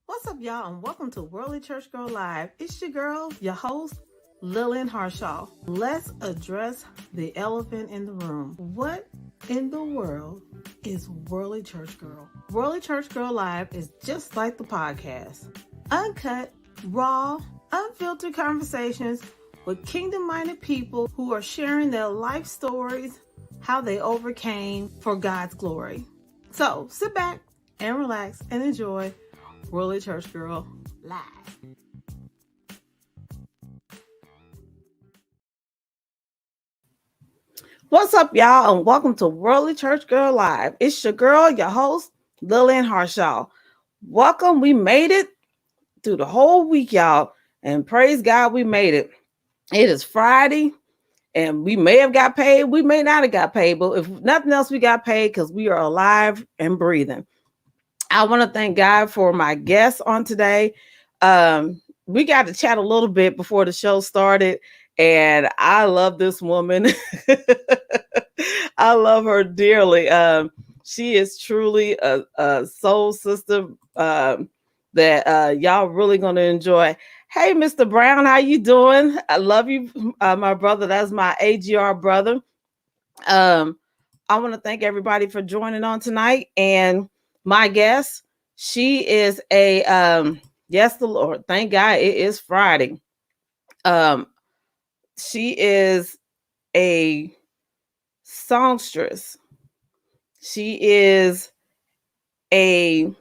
What's up, y'all, and welcome to Worldly Church Girl Live. It's your girl, your host, Lillian Harshaw. Let's address the elephant in the room. What in the world is Worldly Church Girl? Worldly Church Girl Live is just like the podcast. Uncut, raw, unfiltered conversations with kingdom-minded people who are sharing their life stories, how they overcame for God's glory. So sit back and relax and enjoy Worldly Church Girl Live. What's up, y'all, and welcome to Worldly Church Girl Live. It's your girl, your host, Lillian Harshaw. Welcome. We made it through the whole week, y'all, and praise God we made it. It is Friday, and we may have got paid. We may not have got paid, but if nothing else, we got paid because we are alive and breathing. I want to thank God for my guests on today. We got to chat a little bit before the show started, and I love this woman. I love her dearly. She is truly a soul sister that y'all really going to enjoy. Hey, Mr. Brown, how you doing? I love you, my brother. That's my AGR brother. I want to thank everybody for joining on tonight, and my guest, she is a yes, the Lord, thank God it is Friday. She is a songstress. She is a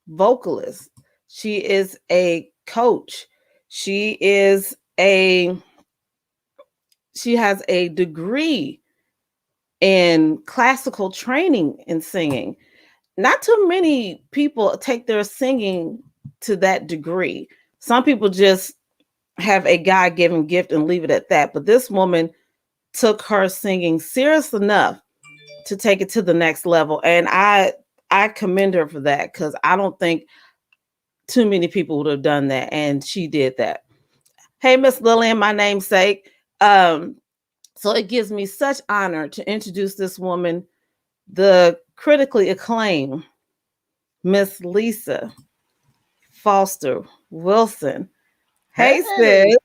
vocalist. She is a coach. She has a degree in classical training in singing. Not too many people take their singing to that degree. Some people just have a God-given gift and leave it at that. But this woman took her singing serious enough to take it to the next level. And I commend her for that, because I don't think too many people would have done that. And she did that. Hey, Miss Lillian, my namesake. So it gives me such honor to introduce this woman, the critically acclaimed Miss Lisa Foster Wilson. Hey, sis.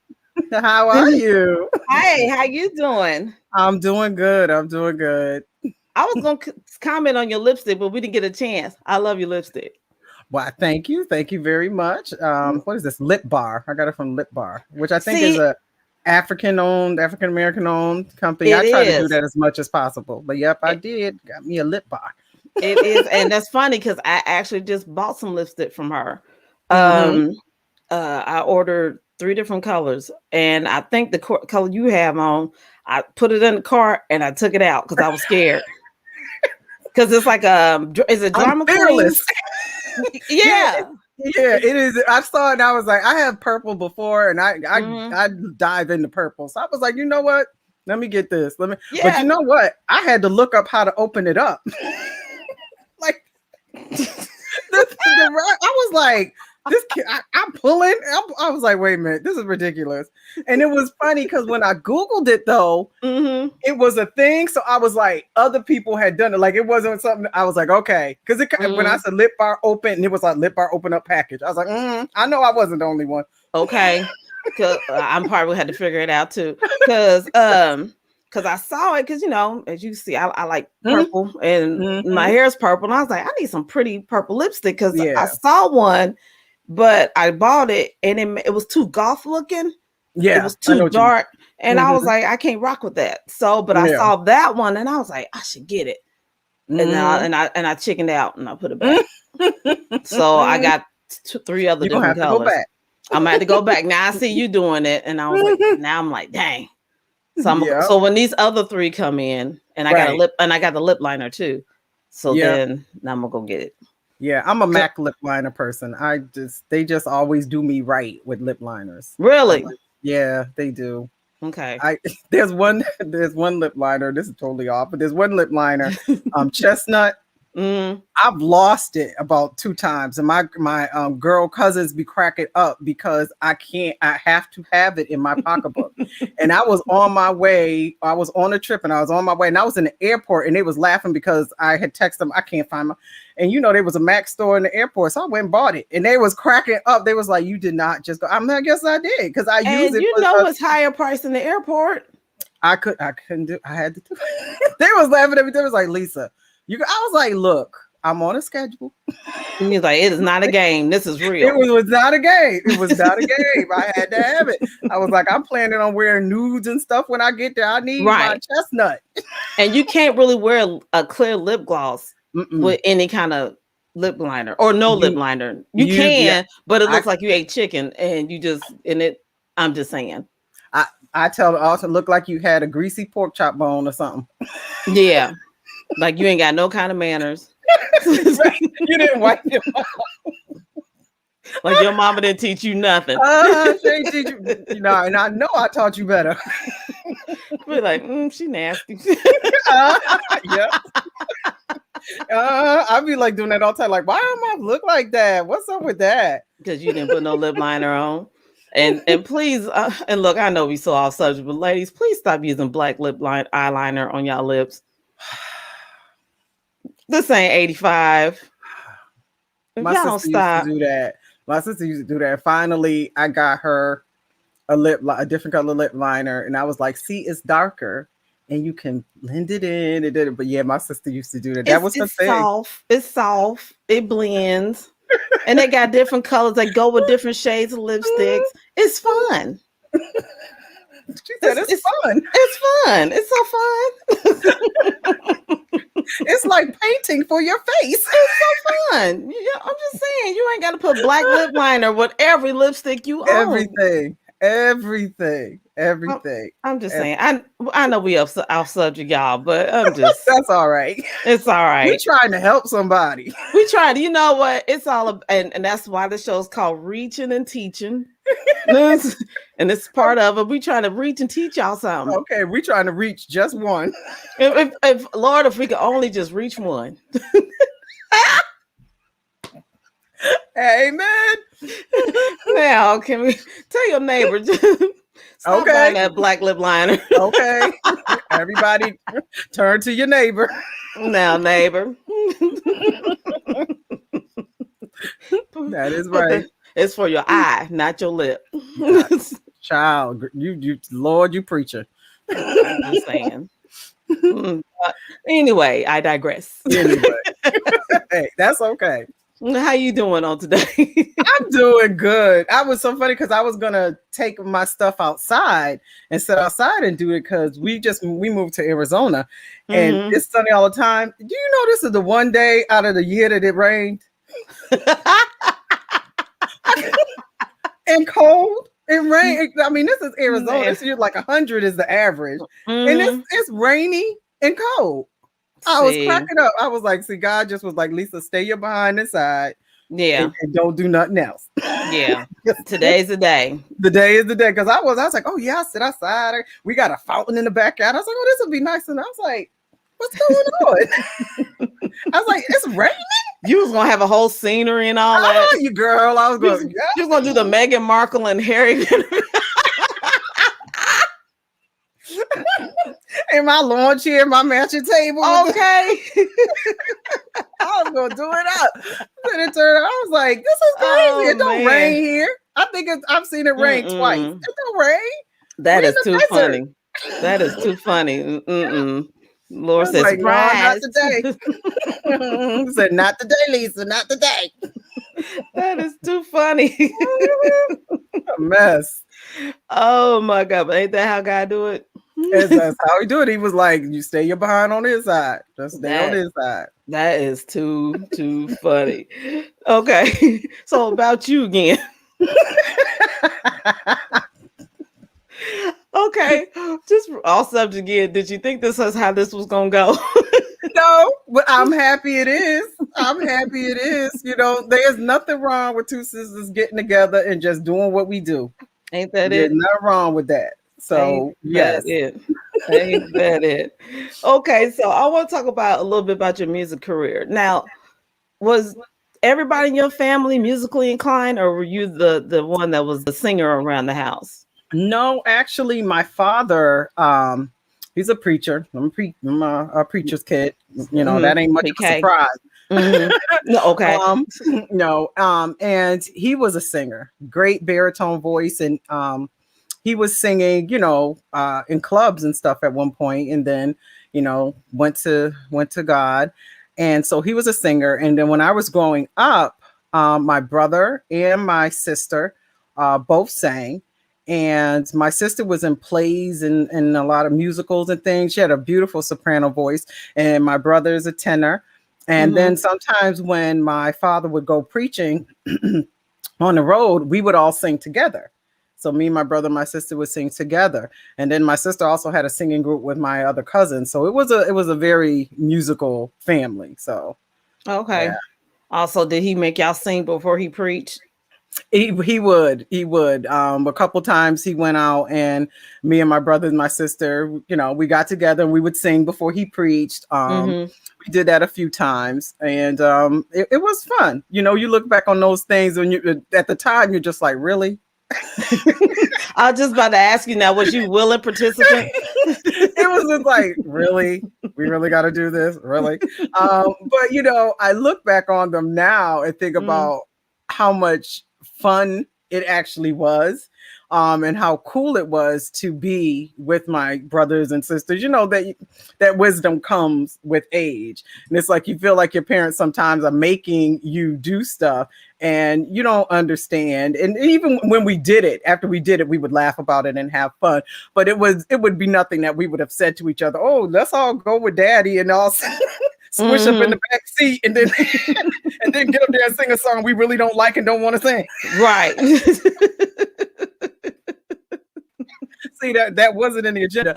How are you? Hey, how you doing? I'm doing good. I was going to comment on your lipstick, but we didn't get a chance. I love your lipstick. Well, thank you. Thank you very much. What is this? Lip Bar. I got it from Lip Bar, which I think is a African-American owned company. I try to do that as much as possible. But yep, I did. Got me a Lip Bar. It is. And that's funny because I actually just bought some lipstick from her. I ordered 3 different colors, and I think the color you have on, I put it in the cart and I took it out because I was scared. Because it's like is it drama queen? Yeah, it is. I saw it and I was like, I have purple before, and I dive into purple. So I was like, you know what? Let me get this. But you know what? I had to look up how to open it up. Like I was like, this kid, I'm pulling. I was like, wait a minute, this is ridiculous. And it was funny because when I Googled it, though, it was a thing. So I was like, other people had done it. Like, it wasn't something. I was like, okay. Because when I said Lip Bar open, and it was like Lip Bar open up package, I was like, I know I wasn't the only one. Okay. Because I'm probably had to figure it out too. Because I saw it, because, you know, as you see, I like purple, and my hair is purple. And I was like, I need some pretty purple lipstick, because I saw one, but I bought it, and it was too goth looking. Yeah, it was too dark. And I was like, I can't rock with that. So, but I saw that one, and I was like, I should get it. And I chickened out, and I put it back. So I got 3 other different colors. I'm gonna have to go back. Now I see you doing it, and I was like, now I'm like, dang. So so when these other 3 come in, and I got the lip liner too. So then I'm gonna go get it. Yeah, I'm a MAC lip liner person. They just always do me right with lip liners. Really? Yeah, they do. Okay. There's one lip liner. This is totally off, but there's one lip liner, chestnut. I've lost it about 2 times, and my girl cousins be cracking up because I can't. I have to have it in my pocketbook. And I was on my way. I was on a trip, and I was on my way, and I was in the airport, and they was laughing because I had texted them. I can't find my. And there was a Mac store in the airport, so I went and bought it, and they was cracking up. They was like, "You did not just go." I'm like, "Yes, I did," because I use it. It's higher price in the airport. I couldn't do. I had to do. They was laughing at me. They was like, "Lisa, you." I was like, "Look. I'm on a schedule." He's like, it is not a game. This is real. It was not a game. It was not a game. I had to have it. I was like, I'm planning on wearing nudes and stuff when I get there. I need my chestnut. And you can't really wear a clear lip gloss with any kind of lip liner or lip liner. You can, but it looks like you ate chicken and you just in it. I'm just saying. I tell it also look like you had a greasy pork chop bone or something. Yeah. Like you ain't got no kind of manners. Right. You didn't wipe your mouth. Like your mama didn't teach you nothing. She teach you, and I know I taught you better. We're like, she nasty. Yeah. I'd be like doing that all the time. Like, why am I look like that? What's up with that? Because you didn't put no lip liner on. And please, and look, I know we so off subject, but ladies, please stop using black lip eyeliner on y'all lips. This ain't 85. My sister used to do that. My sister used to do that. Finally, I got her a different color lip liner, and I was like, "See, it's darker, and you can blend it in." It did it, but yeah, my sister used to do that. That was her thing. It's soft. It blends, and they got different colors. They go with different shades of lipsticks. It's fun. She said it's fun. It's fun. It's so fun. It's like painting for your face. It's so fun. Yeah, I'm just saying, you ain't got to put black lip liner with every lipstick you own. Everything. I'm just saying. I know we off subject, y'all, but I'm just. That's all right. It's all right. We're trying to help somebody. We tried. You know what? It's all about, and that's why the show's called Reaching and Teaching. And it's part of it. We trying to reach and teach y'all something. Okay, we trying to reach just one. If Lord, if we could only just reach one. Amen. Now, can we tell your neighbor? Stop buying that black lip liner. Okay. Everybody, turn to your neighbor. Now, neighbor. That is right. It's for your eye, not your lip. Child, you Lord, you preacher. I'm just saying. Anyway, I digress. Anyway. Hey, that's okay. How you doing on today? I'm doing good. I was so funny because I was gonna take my stuff outside and sit outside and do it because we moved to Arizona and it's sunny all the time. Do you know this is the one day out of the year that it rained? And cold. It rained. I mean, this is Arizona. It's like 100 is the average, and it's rainy and cold. I was cracking up. I was like, "See, God just was like, Lisa, stay your behind inside, and don't do nothing else." Yeah, today's the day. The day is the day because I was like, "Oh yeah, I sit outside. We got a fountain in the backyard." I was like, "Oh, this would be nice," and I was like, "What's going on?" I was like, "It's raining." You was gonna have a whole scenery and all that. You girl, I was going. You was gonna do the Meghan Markle and Harry. In my lawn chair, my mansion table. Okay. I was gonna do it up. Then it turned out, I was like, this is crazy. It don't rain here. I think I've seen it rain twice. It don't rain. That is too funny. That is too funny. Lord said, like, surprise. No, not today. Said, not today, Lisa, not today. That is too funny. A mess. Oh my God. But ain't that how God do it? That's how he do it. He was like, you stay your behind on his side. Just stay on his side. That is too funny. Okay. So about you again. Okay, just off subject again. Did you think this is how this was gonna go? No, but I'm happy it is. I'm happy it is. You know, there's nothing wrong with two sisters getting together and just doing what we do. Ain't that there's it? Nothing wrong with that. So yes, Ain't that it? Okay, so I want to talk about a little bit about your music career. Now, was everybody in your family musically inclined, or were you the one that was the singer around the house? No, actually, my father, he's a preacher. I'm a preacher's kid. You know, that ain't much of a PK. surprise. No, okay. um, no, and he was a singer, great baritone voice, and he was singing, in clubs and stuff at one point, and then, went to God, and so he was a singer. And then when I was growing up, my brother and my sister both sang. And my sister was in plays and a lot of musicals and things. She had a beautiful soprano voice, and my brother is a tenor. And then sometimes when my father would go preaching on the road, we would all sing together. So me, my brother, my sister would sing together. And then my sister also had a singing group with my other cousins. So it was a very musical family. So Okay. yeah. Also, did he make y'all sing before he preached? He would. A couple times he went out, and me and my brother and my sister, we got together and we would sing before he preached. We did that a few times, and it was fun. You look back on those things, and you at the time you're just like, really. I was just about to ask you now, was you willing participant? It was just like, really, we really got to do this, really. But I look back on them now and think about how much fun it actually was, and how cool it was to be with my brothers and sisters. That wisdom comes with age, and it's like you feel like your parents sometimes are making you do stuff and you don't understand. And even when we did it, after we did it, we would laugh about it and have fun, but it would be nothing that we would have said to each other, oh, let's all go with daddy and all squish up in the back seat and then and then get up there and sing a song we really don't like and don't want to sing. Right. See, that wasn't in the agenda,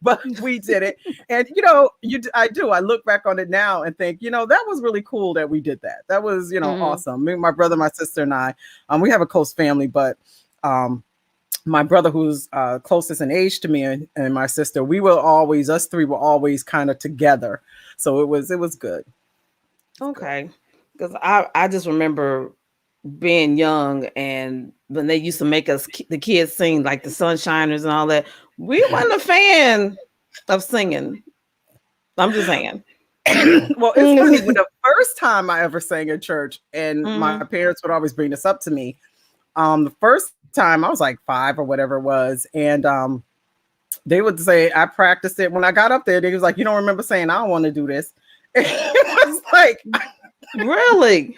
but we did it. And I look back on it now and think, that was really cool that we did that. That was, awesome. Me, my brother, my sister, and I, we have a close family, but my brother, who's closest in age to me, and my sister, us three were always kind of together. So it was good. Okay. Because I just remember being young, and when they used to make us the kids sing like the Sunshiners and all that, we weren't a fan of singing. I'm just saying. Well, it's funny, when the first time I ever sang in church, and my parents would always bring this up to me. The first time I was like 5 or whatever it was, and they would say I practiced it. When I got up there, they was like, "You don't remember saying I don't want to do this?" It was like, really?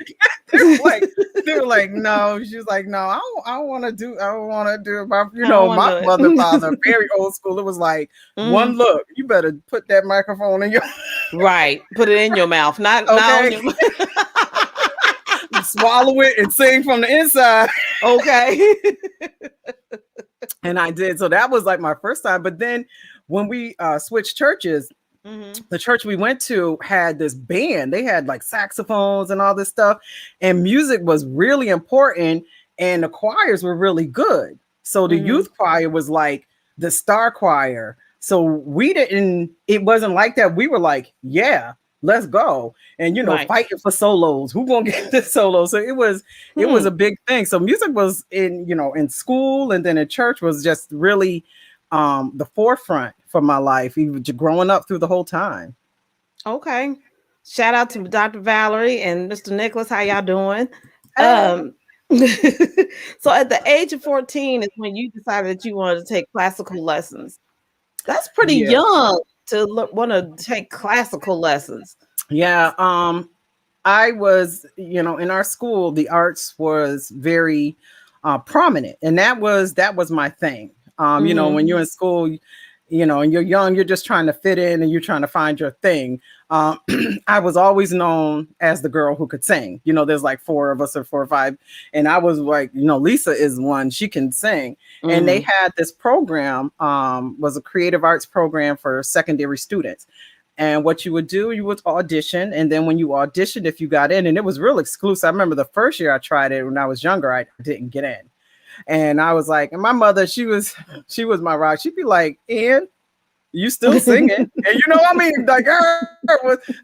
they were like, no. She was like, no, I don't want to do it. My mother and father, very old school. It was like, one look, you better put that microphone in your right. Put it in your mouth, not on your swallow it and sing from the inside. Okay. And I did. So that was like my first time. But then when we switched churches, the church we went to had this band. They had like saxophones and all this stuff, and music was really important, and the choirs were really good. So the youth choir was like the star choir. So it wasn't like that. We were like, yeah, let's go. And fighting for solos. Who gonna get this solo? So it was a big thing. So music was in school, and then in church was just really the forefront for my life, even growing up through the whole time. Okay. Shout out to Dr. Valerie and Mr. Nicholas. How y'all doing? So at the age of 14 is when you decided that you wanted to take classical lessons. That's pretty young to want to take classical lessons. Yeah. I was, in our school, the arts was very prominent, and that was my thing. When you're in school, and you're young, you're just trying to fit in and you're trying to find your thing. I was always known as the girl who could sing. There's like 4 of us or 4 or 5. And I was like, Lisa is one, she can sing. And they had this program, was a creative arts program for secondary students. And what you would do, you would audition. And then when you auditioned, if you got in, and it was real exclusive. I remember the first year I tried it when I was younger, I didn't get in. And I was like, and my mother, she was my rock. She'd be like, Ian, You still singing, and you know what I mean? Like,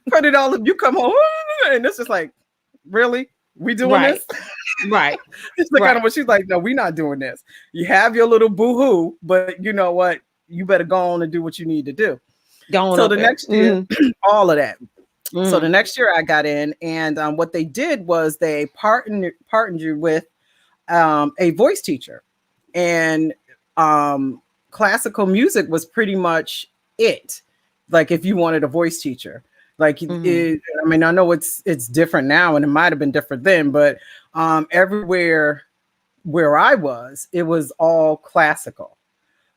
put it all. You come home, and it's just like, really, we doing Right. this? Right. It's the kind of Right. what she's like. No, we not doing this. You have your little boohoo, but you know what? You better go on and do what you need to do. Going So up the there. next year, all of that. So the Mm-hmm. next year I got in, and what they did was they partnered you with a voice teacher, and classical music was pretty much it. Like if you wanted a voice teacher, like Mm-hmm. I mean, I know it's different now, and it might have been different then, but everywhere where I was, it was all classical.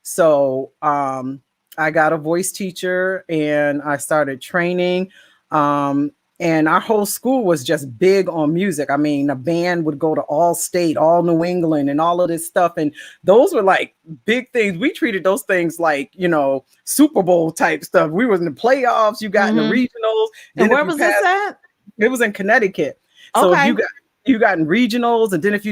So I got a voice teacher and I started training. Um, and our whole school was just big on music. I mean, a band would go to all state, all New England, and all of this stuff. And those were like big things. We treated those things like, Super Bowl type stuff. We was in the playoffs, you got in the Mm-hmm. regionals. And Then if where you was this passed, at? it was in Connecticut. So if Okay. you got in regionals, and then if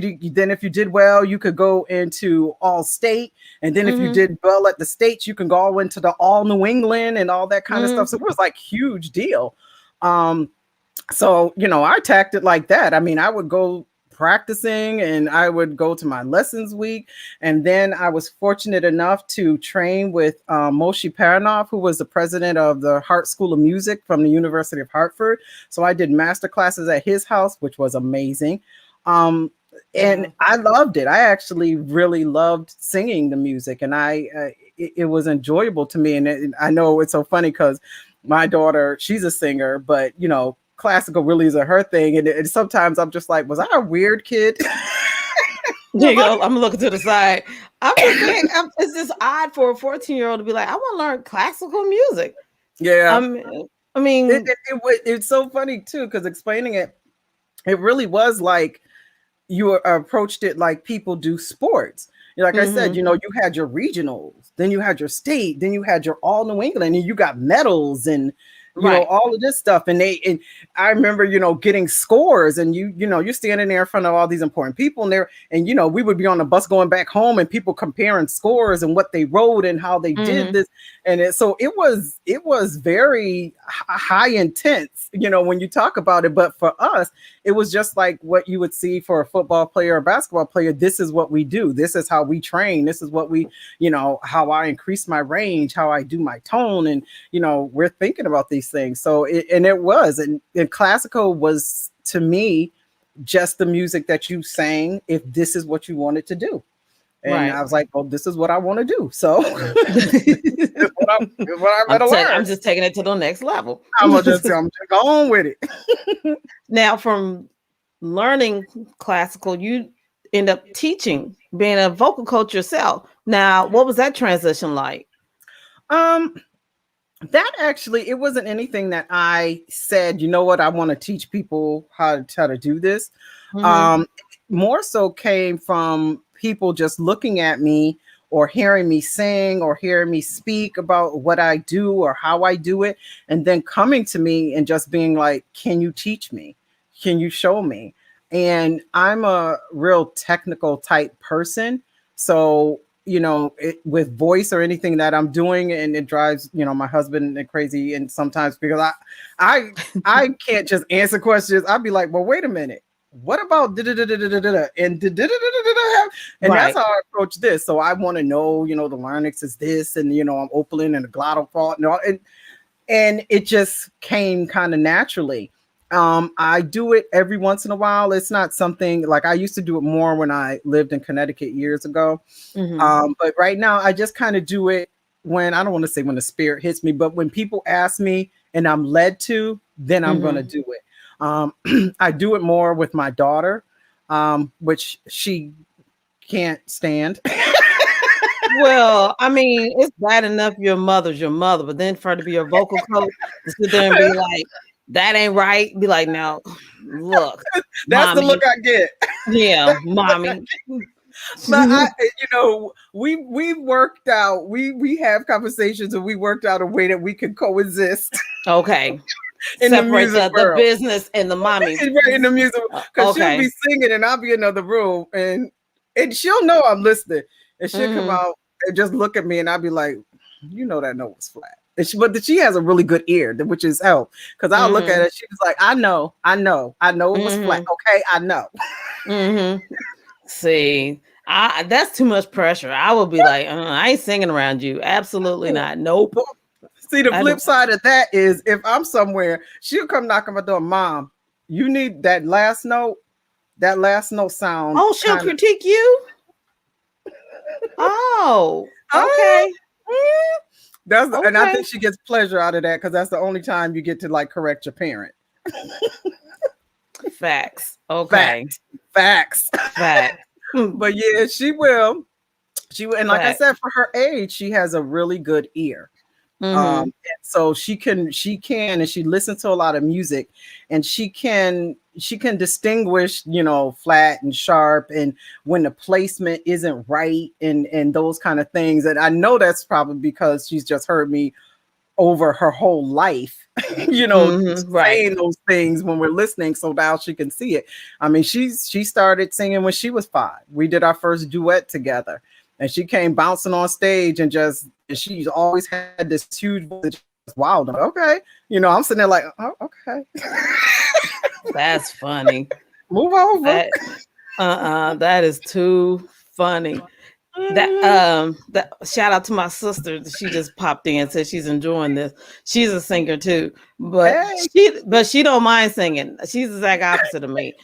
you did well, you could go into all state, and then if you Mm-hmm. did well at the states, you can go into the all New England and all that kind of Mm-hmm. stuff. So it was like huge deal. Um, so I tacked it like that. I mean, I would go practicing and I would go to my lessons week, and then I was fortunate enough to train with Moshe Paranov, who was the president of the Hart School of Music from the University of Hartford. So I did master classes at his house, which was amazing. And Wow. I loved it. I actually really loved singing the music, and it was enjoyable to me. And I know it's so funny because my daughter, she's a singer, but classical really isn't her thing. And sometimes I'm just like, was I a weird kid? There you go. I'm looking to the side. I'm just saying, it's just odd for a 14-year-old to be like, I want to learn classical music. Yeah. I mean, It's so funny too, because explaining it, it really was like you approached it like people do sports. Like I said, mm-hmm. you had your regionals, then you had your state, then you had your all New England, and you got medals and Right. all of this stuff. And I remember, getting scores, and you're standing there in front of all these important people, and we would be on the bus going back home, and people comparing scores and what they wrote and how they did Mm-hmm. this. And so it was very high intense, when you talk about it. But for us, it was just like what you would see for a football player or a basketball player. This is what we do. This is how we train. This is what we, how I increase my range, how I do my tone. And, we're thinking about these things. So, and classical was, to me, just the music that you sang if this is what you wanted to do. And Right. I was like, well, this is what I want to do. So this is what I'm going to learn. I'm just taking it to the next level. I'm just go on with it. Now, from learning classical, you end up teaching, being a vocal coach yourself. Now, what was that transition like? Um, that actually, it wasn't anything that I said, you know what, I want to teach people how to do this. Mm-hmm. More so came from people just looking at me or hearing me sing or hearing me speak about what I do or how I do it, and then coming to me and just being like, can you teach me? Can you show me? And I'm a real technical type person. So, with voice or anything that I'm doing, and it drives, my husband crazy. And sometimes because I can't just answer questions. I'd be like, well, wait a minute. What about and that's how I approach this. So I want to know, the larynx is this, and I'm opening and the glottal fault and all, and it just came kind of naturally. I do it every once in a while. It's not something like I used to do it more when I lived in Connecticut years ago. Mm-hmm. But right now I just kind of do it when, I don't want to say when the spirit hits me, but when people ask me and I'm led to, then I'm going to do it. I do it more with my daughter, which she can't stand. Well, I mean, it's bad enough your mother's your mother, but then for her to be your vocal coach, to sit there and be like, that ain't right. Be like, no, look, that's mommy. the look I get. Yeah, mommy. But we've worked out. We have conversations, and we worked out a way that we can coexist. Okay. In separate the music the business and the mommy. In the music, because she'll be singing and I'll be in another room, and she'll know I'm listening, and she'll come out and just look at me, and I'll be like, you know that note was flat. But she has a really good ear, which is help. Because I'll look at it, she was like, I know it was flat. Okay, I know. See, that's too much pressure. I would be like, I ain't singing around you. Absolutely not. Nope. See, the flip side of that is if I'm somewhere, she'll come knock on my door. Mom, you need that last note. That last note sound. Oh, she'll critique you. Oh, okay. That's okay. And I think she gets pleasure out of that because that's the only time you get to like correct your parent. Facts. Okay. Facts. But yeah, she will. And like I said, for her age, she has a really good ear. So she can, and she listens to a lot of music, and she can distinguish, flat and sharp, and when the placement isn't right, and those kind of things. And I know that's probably because she's just heard me over her whole life, saying those things when we're listening. So now she can see it. I mean, she started singing when she was 5. We did our first duet together. And she came bouncing on stage and she's always had this huge voice. Wow. Okay. I'm sitting there like, oh, okay. That's funny. Move over. That is too funny. That shout out to my sister. She just popped in and said she's enjoying this. She's a singer too, but she don't mind singing. She's the exact opposite of me.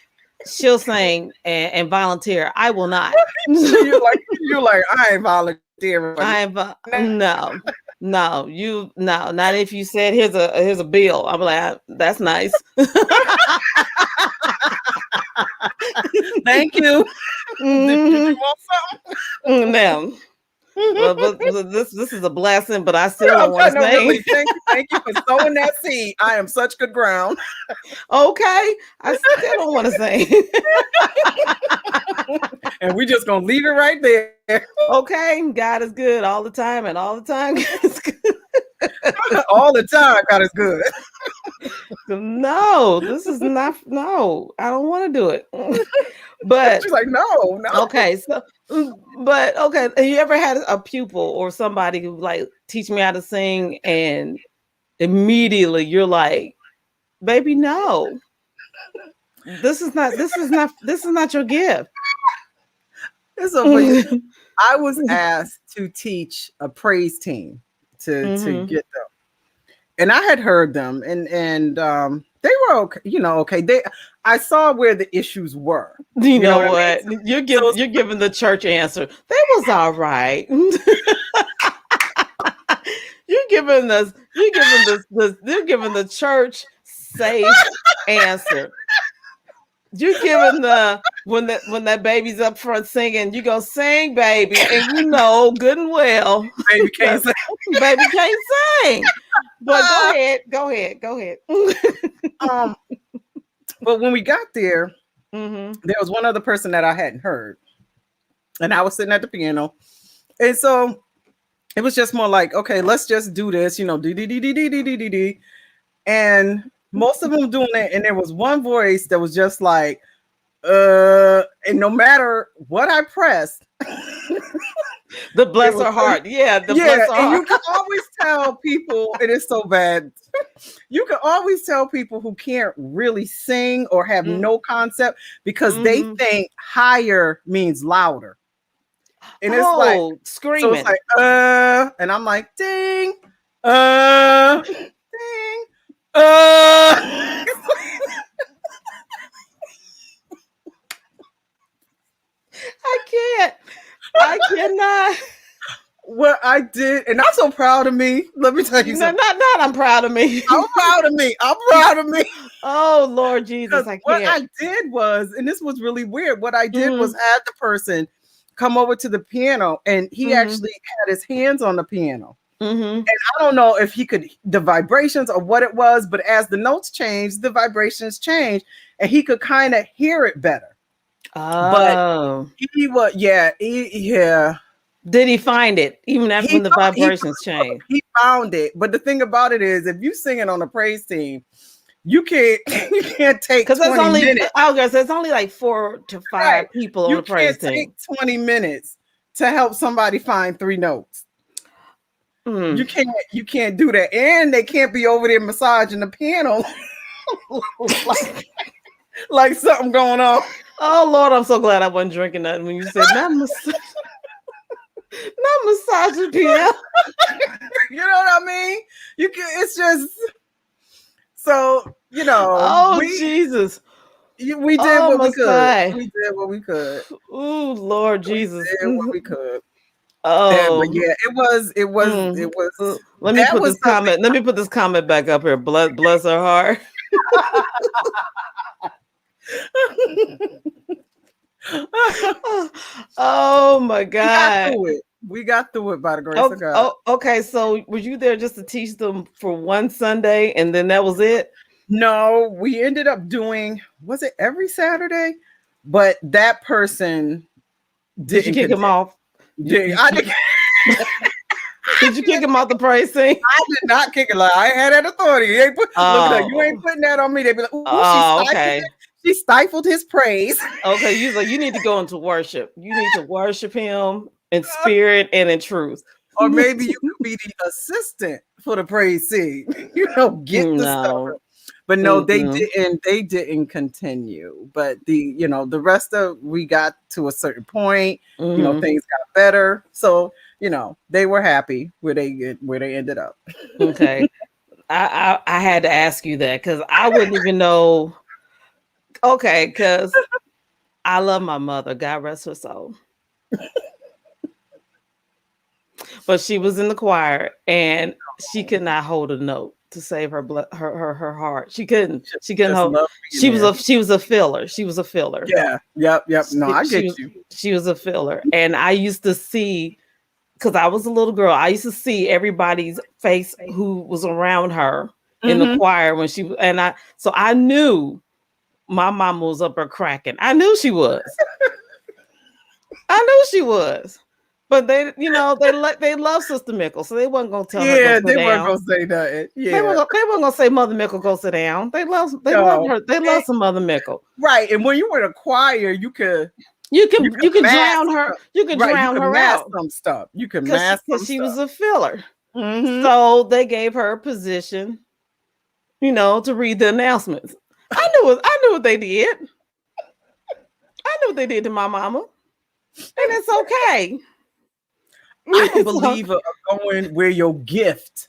She'll sing and volunteer. I will not. you're like I ain't volunteering. No, not if you said here's a bill. I'm like, that's nice. Thank you. Did you want something? No. Well, this is a blessing, but I still don't want to sing. Really, thank you for sowing that seed. I am such good ground. Okay, I still don't want to sing. And we just gonna leave it right there. Okay, God is good all the time, and all the time God is good. All the time, God is good. No, this is not. No, I don't want to do it. But she's like, no. Okay, so, but okay, have you ever had a pupil or somebody who like teach me how to sing, and immediately you're like, baby, no, this is not your gift. I was asked to teach a praise team to get them, and I had heard them, and they were okay, okay. I saw where the issues were. You know what? I mean? You're giving the church answer. That was all right. You're giving the church safe answer. You're giving when that baby's up front singing, you go sing, baby, and good and well, baby can't sing. Baby can't sing. But go ahead. But when we got there, there was one other person that I hadn't heard, and I was sitting at the piano, and so it was just more like, okay, let's just do this, d. And most of them doing it, and there was one voice that was just like, and no matter what I pressed, the bless her heart, bless her heart. And you can always tell people, it is so bad. You can always tell people who can't really sing or have no concept because they think higher means louder. And it's like screaming. So it's like, and I'm like, ding, ding, I cannot. What I did, and I'm so proud of me. Let me tell you something. Not I'm proud of me. I'm proud of me. Oh, Lord Jesus, I can't. What I did was, and this was really weird, what I did was had the person come over to the piano, and he actually had his hands on the piano. And I don't know if he could, the vibrations or what it was, but as the notes changed, the vibrations changed, and he could kind of hear it better. Oh. But he was, yeah. Did he find it even after when the vibrations changed? He found it, but the thing about it is, if you sing it on a praise team, you can't take 20 minutes. I guess there's only like 4 to 5 people on the praise team. You can't take 20 minutes to help somebody find 3 notes. You can't do that, and they can't be over there massaging the piano like something going on. Oh Lord, I'm so glad I wasn't drinking nothing when you said not massaging piano. You know what I mean? You can. It's just so Oh we Jesus. we did Oh what we could. Messiah. We did what we could. Oh Lord We Jesus. did what we could. But Oh. yeah, it was Let me that put was this something. comment. Let me put this comment back up here. Bless her heart. Oh my We got God. through it. We got through it by the grace Oh, of God. oh, okay. So were you there just to teach them for one Sunday and then that was it? No, we ended up doing, was it every Saturday? But that person Did you didn't kick him continue. off? I Did you kick him off the praise scene? did not kick it. Like I had that authority. Look at that. You ain't Oh, putting that on me. They be like, "Ooh, oh, okay. she stifled his praise." Okay, you like you need to go into worship. You need to worship him in spirit and in truth. Or maybe you could be the assistant for the praise scene. Get the stuff. No. But no, they Mm-mm. didn't. They didn't continue. But the rest of we got to a certain point. Mm-hmm. Things got better. So they were happy where they ended up. Okay. I had to ask you that because I wouldn't even know. Okay, because I love my mother. God rest her soul. But she was in the choir and she could not hold a note to save her blood, her heart. She couldn't. She couldn't Just hold. love being there. She was a filler. She was a filler. Yeah. Yep. No, I get you. She was a filler, and I used to see because I was a little girl. I used to see everybody's face who was around her in the choir when she and I. So I knew my mama was up there cracking. I knew she was. I knew she was. But they love Sister Mickle, so they wasn't gonna tell her go Yeah, sit they weren't down. gonna say nothing. They Yeah. weren't gonna say Mother Mickle go sit down. They love No. her. They love some Mother Mickle. Right. And when you were in a choir, you could You can mask drown her. You can right. You drown could her mask out some stuff. You can mask some because she stuff. was a filler. Mm-hmm. So they gave her a position, to read the announcements. I knew what they did. I knew what they did to my mama, and it's okay. I'm a believer of going where your gift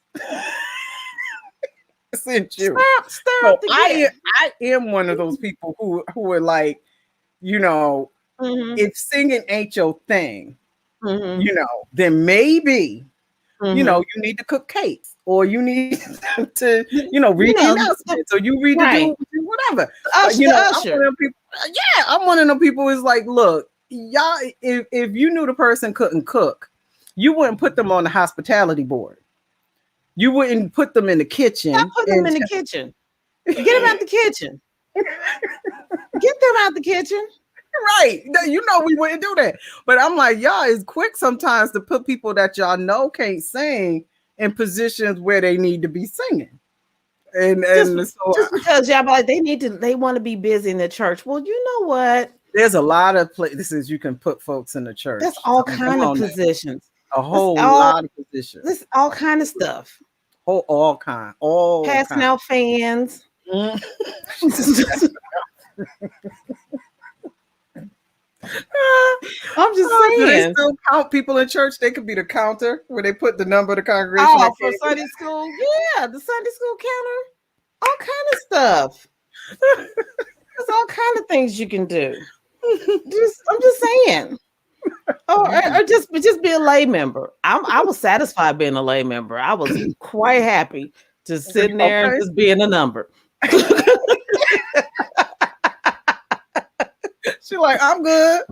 sent you. Stir up the gift. I am one of those people who are like, if singing ain't your thing, then maybe you need to cook cakes or you need to read the announcements or you read the do whatever. Usher. I'm one of them people who's like, look, y'all, if you knew the person couldn't cook, you wouldn't put them on the hospitality board. You wouldn't put them in the kitchen. Stop putting them in the kitchen. Get them out the kitchen. Get them out the kitchen. Right. We wouldn't do that. But I'm like, y'all is quick sometimes to put people that y'all know can't sing in positions where they need to be singing. And just because y'all like they want to be busy in the church. Well, you know what? There's a lot of places you can put folks in the church. That's all kind of positions. A whole lot of positions. This all kind of stuff. All kind. Passing out fans. I'm just saying. Do they still count people in church? They could be the counter where they put the number of the congregation. Oh, for Sunday school? Yeah, the Sunday school counter. All kind of stuff. There's all kind of things you can do. I'm just saying. Or just be a lay member. I was satisfied being a lay member. I was quite happy just sitting there and just being a number. She's like, I'm good.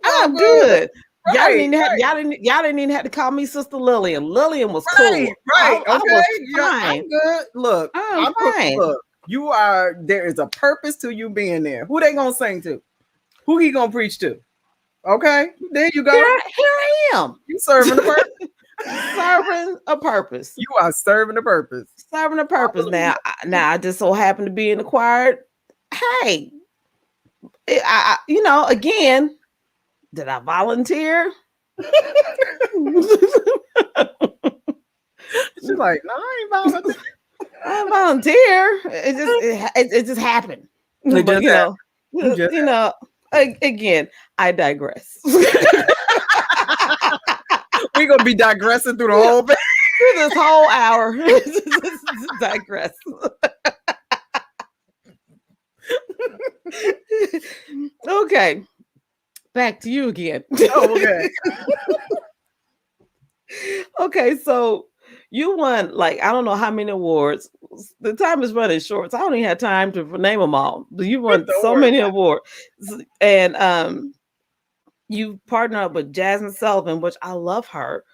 I'm good. Right, y'all didn't even have to call me Sister Lillian. Lillian was cool. Right. I was fine. I'm good. Look, I'm fine. Look, there is a purpose to you being there. Who they gonna sing to? Who he gonna preach to? Okay, there you go. Here I am. You serving a purpose. Serving a purpose. You are serving a purpose. Serving a purpose. Now I just so happen to be in the choir. Hey, again, did I volunteer? She's like, no, I ain't volunteer. I volunteer. It just happened. It But just happened. It just you know, again, I digress. We're gonna be digressing through the whole thing. Through this whole hour, digress. Okay, back to you again. Oh, okay. Okay, so you won like I don't know how many awards. The time is running short, so I don't even have time to name them all. But you won Don't so worry many about awards, and you partner up with Jasmine Sullivan, which I love her,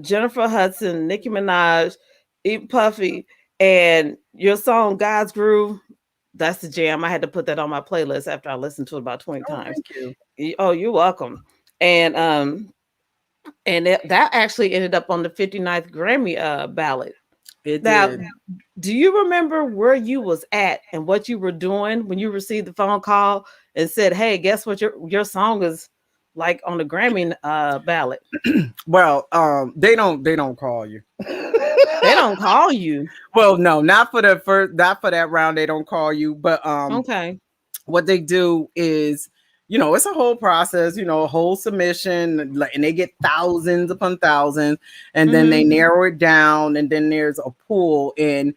Jennifer Hudson, Nicki Minaj, Eat Puffy, and your song God's Groove. That's the jam. I had to put that on my playlist after I listened to it about 20 it. Oh, times. thank you. Oh, you're welcome. And that actually ended up on the 59th Grammy ballot. It Now, did. do you remember where you was at and what you were doing when you received the phone call and said, "Hey, guess what? Your song is like on the Grammy ballot." Well, they don't call you. They don't call you. Well, no, not for that round. They don't call you, but Okay. what they do is, it's a whole process, a whole submission, like, and they get thousands upon thousands, and then they Mm-hmm. narrow it down, and then there's a pool, and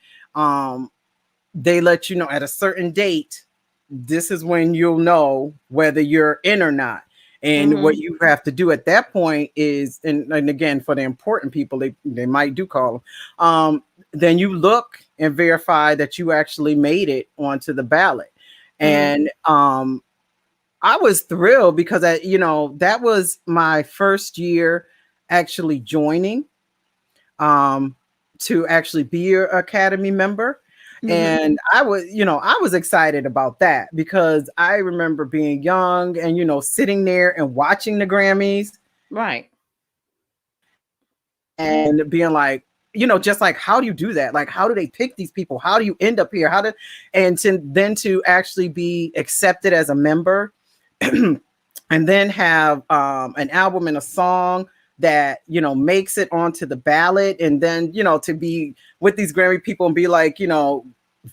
they let you know at a certain date, this is when you'll know whether you're in or not. And what Mm-hmm. you have to do at that point is, and again, for the important people, they might do call them. Then you look and verify that you actually made it onto the ballot. Mm-hmm. And I was thrilled because that was my first year actually joining to actually be your academy member. Mm-hmm. And I was excited about that because I remember being young and, sitting there and watching the Grammys Right. and being like, just like, how do you do that? Like, how do they pick these people? How do you end up here? And to actually be accepted as a member and then have an album and a song that makes it onto the ballot, and then to be with these Grammy people and be like,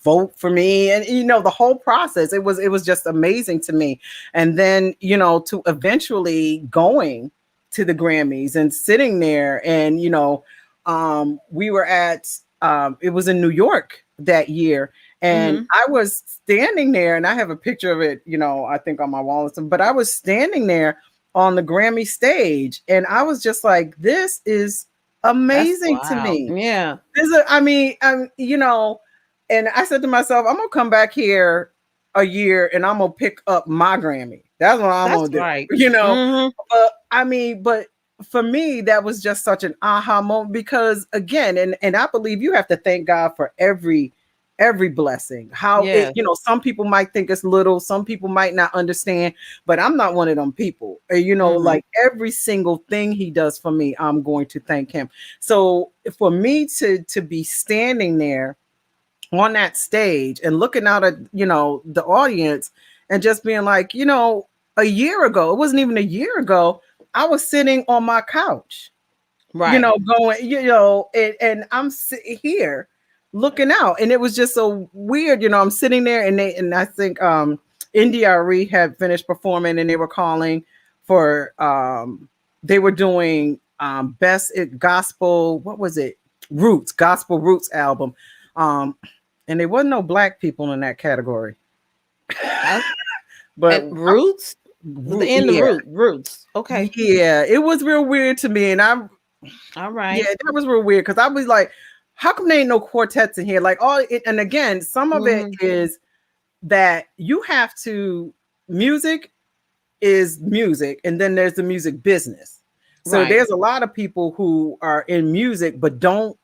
vote for me, and the whole process, it was just amazing to me. And then to eventually going to the Grammys and sitting there, and we were at it was in New York that year, and Mm-hmm. I was standing there, and I have a picture of it, I think on my wall or something, but I was standing there on the Grammy stage, and I was just like, this is That's amazing to wild. me. Yeah. I mean, and I said to myself, I'm gonna come back here a year and I'm gonna pick up my Grammy. That's what I'm That's gonna do. right. You know, Mm-hmm. but for me, that was just such an aha moment because again, and I believe you have to thank God for every blessing. How it, Yes. some people might think it's little, some people might not understand, but I'm not one of them people. Mm-hmm. Like every single thing he does for me, I'm going to thank him. So for me to be standing there on that stage and looking out at the audience and just being like, a year ago, it wasn't even a year ago, I was sitting on my couch, Right. going, and I'm sitting here looking out, and it was just so weird. I'm sitting there, and I think NDRE had finished performing, and they were calling for they were doing best gospel, what was it, roots, gospel roots album, and there wasn't no black people in that category. Uh, But and roots. In the yeah, roots. Okay. yeah, it was real weird to me, and All yeah, right. that was real weird because I was like, how come there ain't no quartets in here? Like all it, and again, some of it Mm-hmm. is that you have to, music is music, and then there's the music business. So Right. there's a lot of people who are in music but don't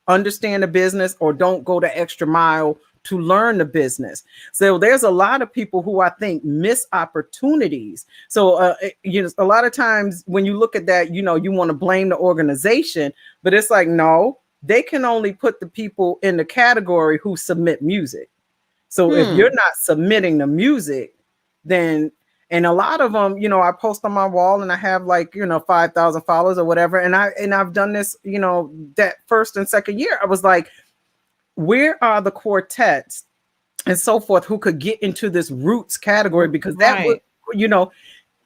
understand the business or don't go the extra mile to learn the business. So there's a lot of people who I think miss opportunities. So a lot of times when you look at that, you want to blame the organization, but it's like, no, they can only put the people in the category who submit music. So if Hmm. you're not submitting the music, then And a lot of them, I post on my wall, and I have like, 5,000 followers or whatever. And I've done this, that first and second year. I was like, where are the quartets and so forth who could get into this roots category? Because that would, Right. you know,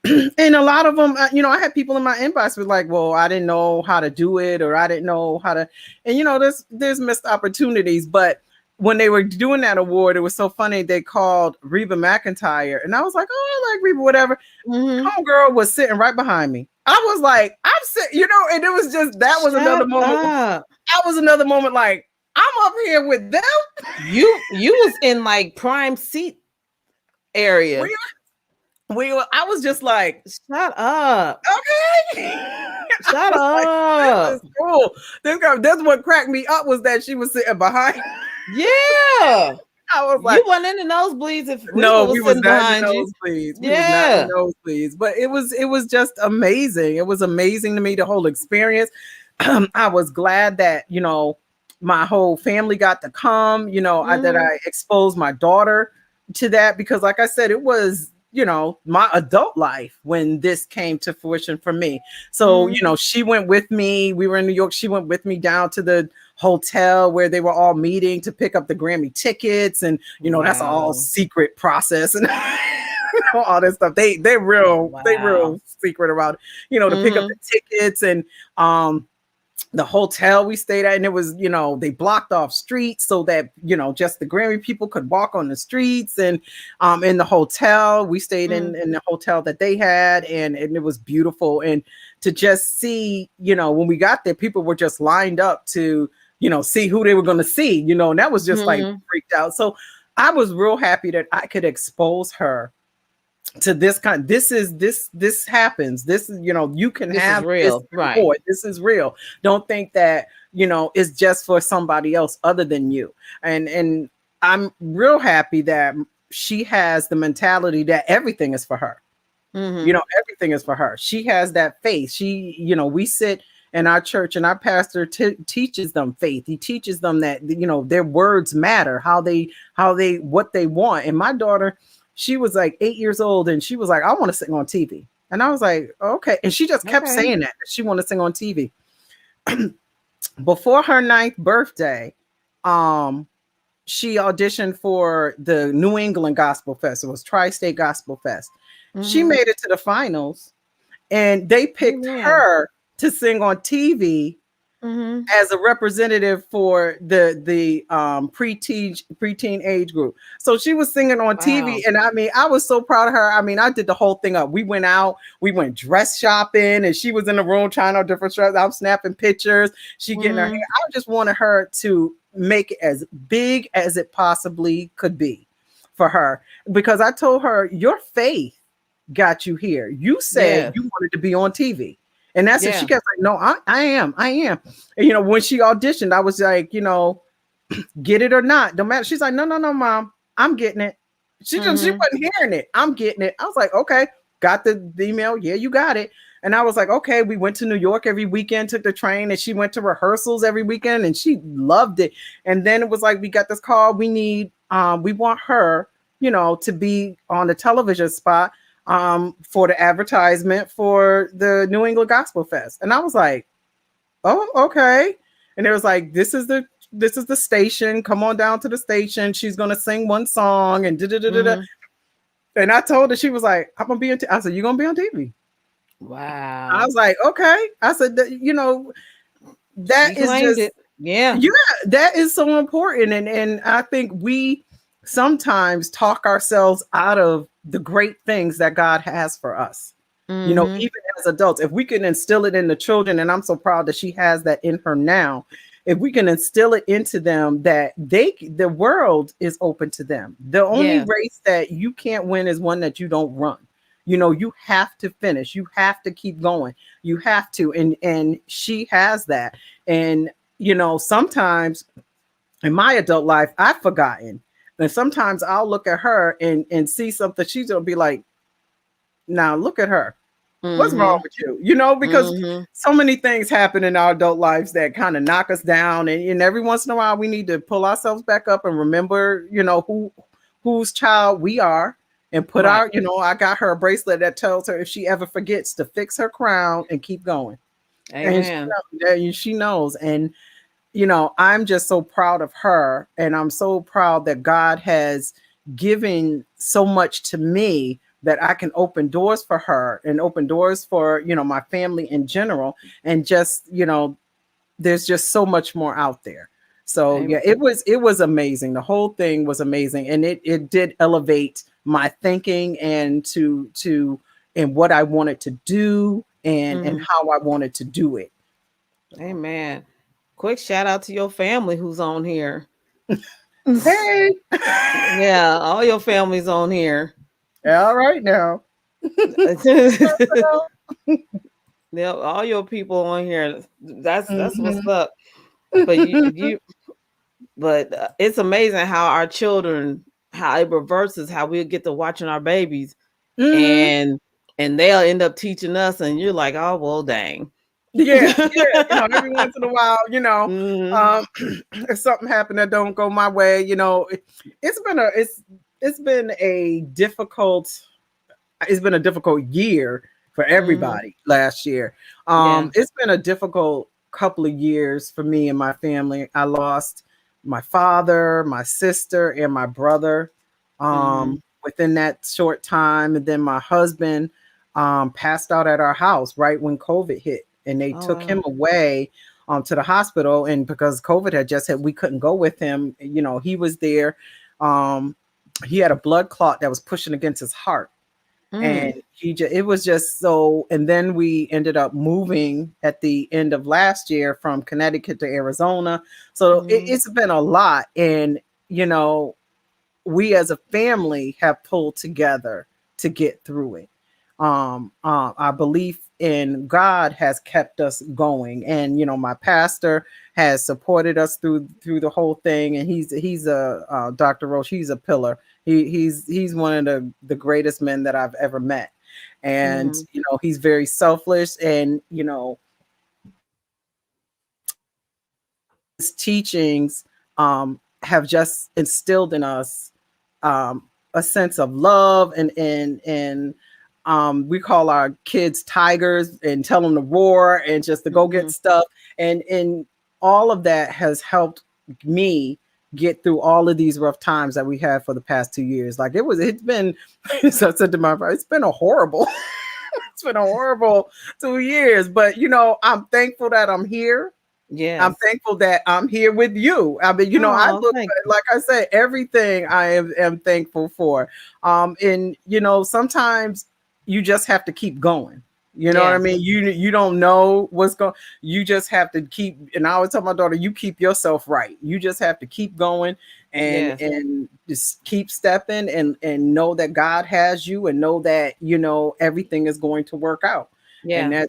and a lot of them, I had people in my inbox were like, well, I didn't know how to do it, or I didn't know how to, and there's missed opportunities. But when they were doing that award, it was so funny. They called Reba McEntire, and I was like, oh, I like Reba, whatever. Homegirl was sitting right behind me. I was like, I'm sitting, and it was just, that was another Shut moment. up. That was another moment like, I'm up here with them. You was in like prime seat area. I was just like, Shut up. okay. Shut Like, this up. is cool. That's what cracked me up, was that she was sitting behind. Yeah. I was like, You weren't in the nosebleeds if no, Reba was we was sitting not in behind the you. nosebleeds. We was not in Yeah. the nosebleeds. But it was just amazing. It was amazing to me, the whole experience. I was glad that, my whole family got to come, that I exposed my daughter to that, because like I said, it was, my adult life when this came to fruition for me. So, she went with me. We were in New York. She went with me down to the hotel where they were all meeting to pick up the Grammy tickets. And, that's all secret process and all this stuff. They're real secret about, to pick up the tickets. And, the hotel we stayed at, and it was, they blocked off streets so that, just the Grammy people could walk on the streets. And in the hotel, we stayed in the hotel that they had, and it was beautiful. And to just see, when we got there, people were just lined up to, see who they were going to see, and that was just like freaked out. So I was real happy that I could expose her to this happens. This is, you can this have is real, this right? reward. This is real. Don't think that, it's just for somebody else other than you. And I'm real happy that she has the mentality that everything is for her. Everything is for her. She has that faith. We sit in our church, and our pastor teaches them faith. He teaches them that, their words matter, how they what they want. And my daughter, she was like 8 years old, and she was like, I want to sing on TV. And I was like, okay. And she just kept saying that she wanted to sing on TV. Before her 9th birthday, she auditioned for the New England Gospel Fest. It was Tri-State Gospel Fest. She made it to the finals, and they picked her to sing on TV as a representative for the preteen age group. So she was singing on TV, and I mean, I was so proud of her. I mean, I did the whole thing up. We went dress shopping, and she was in the room trying on different dresses. I'm snapping pictures. She getting her hair. I just wanted her to make it as big as it possibly could be for her, because I told her, your faith got you here. You said you wanted to be on TV. And that's it. She kept like, no, I am. And, when she auditioned, I was like, get it or not, don't matter. She's like, no, mom, I'm getting it. She wasn't hearing it. I'm getting it. I was like, okay, got the email. Yeah, you got it. And I was like, okay, we went to New York every weekend, took the train, and she went to rehearsals every weekend, and she loved it. And then it was like, we got this call. We want her, to be on the television spot for the advertisement for the New England Gospel Fest. And I was like, oh, okay. And it was like, this is the station. Come on down to the station. She's going to sing one song and da-da-da-da-da. And I told her, she was like, I'm going to be on TV. I said, you're going to be on TV. Wow. I was like, okay. I said, that is just, yeah, that is so important. And I think we sometimes talk ourselves out of the great things that God has for us. Even as adults, if we can instill it in the children, and I'm so proud that she has that in her now, if we can instill it into them, that the world is open to them. The only race that you can't win is one that you don't run. You have to finish. You have to keep going. You have to. And she has that. And, sometimes in my adult life, I've forgotten. And sometimes I'll look at her and see something. She's going to be like, now look at her. What's wrong with you? Because so many things happen in our adult lives that kind of knock us down. And every once in a while, we need to pull ourselves back up and remember, whose child we are, and put Right. our, I got her a bracelet that tells her if she ever forgets to fix her crown and keep going. And Amen. she knows. And, I'm just so proud of her. And I'm so proud that God has given so much to me that I can open doors for her and open doors for, my family in general. And just, there's just so much more out there. So Amen. yeah, it was amazing. The whole thing was amazing, and it did elevate my thinking and to and what I wanted to do and Mhm. how I wanted to do it. So, Amen. Quick shout out to your family who's on here. hey, Yeah, all your family's on here. all right now. Yeah, all your people on here. That's what's Mhm. up. But it's amazing how our children, how it reverses, how we'll get to watching our babies, Mhm. and they'll end up teaching us, and you're like, oh well, dang. Yeah, yeah. Every once in a while, Mhm. um, if something happened that don't go my way, it's been a difficult it's been a difficult year for Mhm. everybody last year. Yeah. It's been a difficult couple of years for me and my family. I lost my father, my sister, and my brother Mhm. within that short time. And then my husband passed out at our house right when COVID hit. And they Oh took wow. him away to the hospital. And because COVID had just hit, we couldn't go with him. He was there. Um, he had a blood clot that was pushing against his heart, and Mm. it was just so. And then we ended up moving at the end of last year from Connecticut to Arizona, so Mhm. it's been a lot. And you know we as a family have pulled together to get through it. Our belief in God has kept us going, and my pastor has supported us through the whole thing. And he's a Dr. Roche. He's a pillar. He's one of the greatest men that I've ever met, and Mhm. he's very selfless, and his teachings have just instilled in us a sense of love, and we call our kids tigers and tell them to roar and just to go get Mhm. stuff, and all of that has helped me get through all of these rough times that we had for the past 2 years. Like it's been so I said to my friend, it's been a horrible it's been a horrible 2 years, but I'm thankful that I'm here. I'm Yes. thankful that I'm here with you. I mean, I Oh, look thank at, you. like I said, everything I am thankful for. And sometimes you just have to keep going. You know what I Yeah. mean? You don't know what's going. You just have to keep. And I always tell my daughter, you keep yourself right. You just have to keep going Yes. and just keep stepping and know that God has you, and know that everything is going to work out. And Yeah.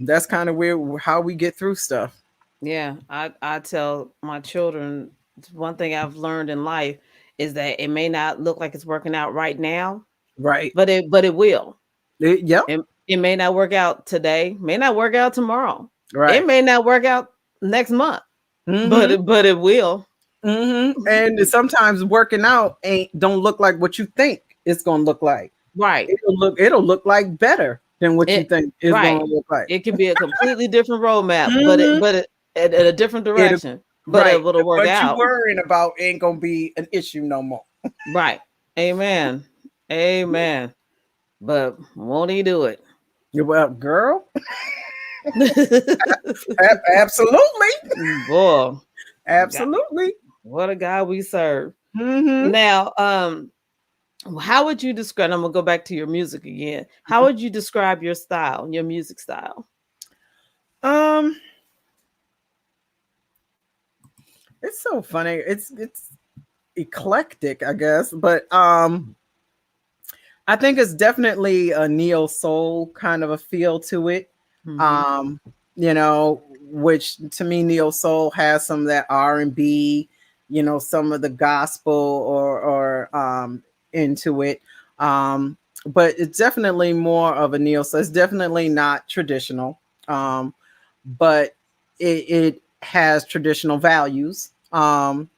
that's kind of where how we get through stuff. Yeah. I tell my children, one thing I've learned in life is that it may not look like it's working out right now, Right. but it will. Yep. It may not work out today, may not work out tomorrow. It Right. may not work out next month, but Mm-hmm. it will. Mm-hmm. And sometimes working out ain't don't look like what you think it's gonna look like. Right. It'll look like better than what you It think it's right. gonna look like. It can be a completely different roadmap, Mm-hmm. but it in a different It'll direction, but right. it will work What you out. worrying about ain't gonna be an issue no more. Right. Amen. Amen. But won't he do it? Well, girl, absolutely. Boy, God, Absolutely. what a God we serve. Mm-hmm. Now, how would you describe? I'm gonna go back to your music again. How would you describe your style, your music style? Um, it's so funny. It's eclectic, I guess, but I think it's definitely a neo soul kind of a feel to it. Mm-hmm. Um, which to me neo soul has some of that R&B, some of the gospel or into it. Um, but it's definitely more of a neo soul. It's definitely not traditional. But it has traditional values. And